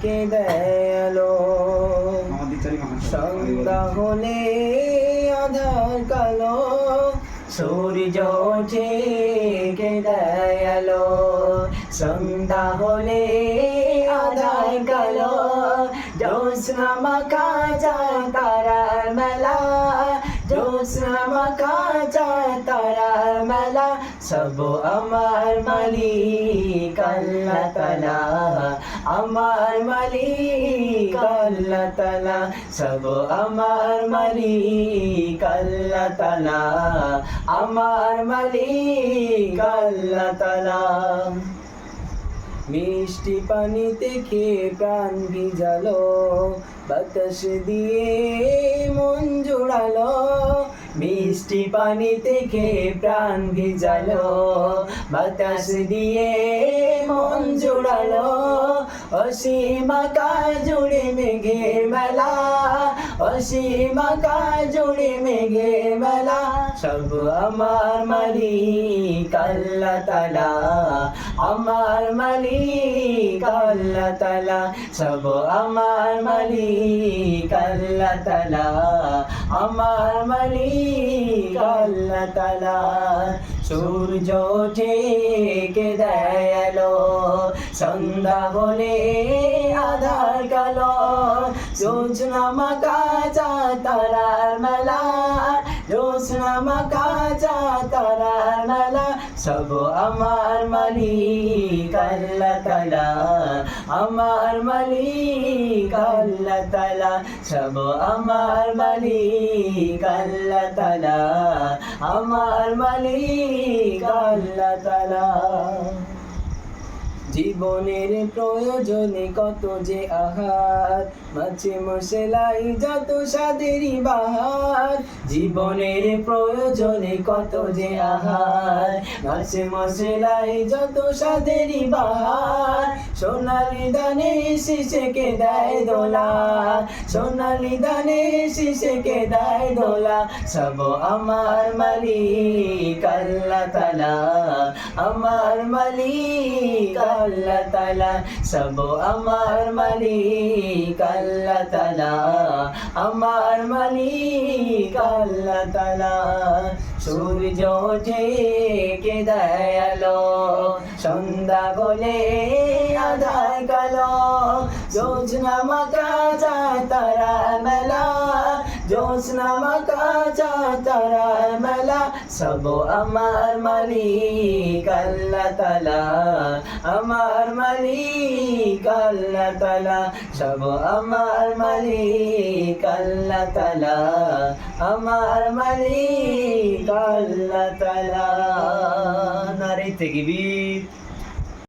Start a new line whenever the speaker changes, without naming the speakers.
ঢেকে দেয় আলো। সন্ধ্যা হলে আধার কালো, সূর্য ঢেকে দেয় আলো। সন্ধ্যা হলে আধার কালো, জ্যোৎস্না মাখা যায় তারার মেলা, জ্যোৎস্না মাখা যায় তারার মেলা। সব আমার মালিক আল্লাহ তাআলা, আমার মালিক আল্লাহ তাআলা। সব আমার মালিক আল্লাহ তাআলা, আমার মালিক আল্লাহ তাআলা। মিষ্টি পানিতে খেয়ে প্রাণ ভিজালো, বাতাস দিয়ে মন জোড়ালো। মিষ্টি পানিতে খেয়ে প্রাণ ভিজালো, বাতাস দিয়ে মন জোড়ালো। অসীম আকাশ জুড়ে মেঘের মেলা, অসীম আকাশ জুড়ে মেঘের মেলা। সব আমার মালিক আল্লাহ তাআলা, আমার মালিক আল্লাহ তাআলা। সব আমার মালিক আল্লাহ তাআলা, আমার মালিক আল্লাহ তাআলা। সূর্য ঢেকে দেয় আলো, সন্ধ্যা হলে আধার কালো, জ্যোৎস্না মাখা যায় তারার মেলা, জ্যোৎস্না মাখা যায় তারার মেলা। সব আমার মালিক আল্লাহ তাআলা, আমার মালিক আল্লাহ তাআলা। সব আমার মালিক আল্লাহ তাআলা, আমার মালিক আল্লাহ তাআলা। জীবনের প্রয়োজনে কত যে আহার, মাছে মশলাই যত স্বাদেরই বাহার। জীবনের প্রয়োজনে কত যে আহার, মাছে মশলাই যত স্বাদেরই বাহার। সোনালি দানে শিশুকে দেয় দোলা, সোনালি দানে শিশুকে দেয় দোলা। সব আমার মালিক আল্লাহ তাআলা, আমার মালিক আল্লাহ তাআলা। সব আমার মালিক আল্লাহ তাআলা, আমার মালিক আল্লাহ তাআলা। সূর্য ঢেকে দেয় আলো, সন্ধ্যা হলে আধার কালো, জ্যোৎস্না মাখা যায় তারার মেলা, জ্যোৎস্না মাখা যায় তারার মেলা। সব আমার মালিক আল্লাহ তাআলা, আমার মালিক আল্লাহ তাআলা। সব আমার মালিক আল্লাহ তাআলা, আমার মালিক আল্লাহ তাআলা। নারে তাকবীর।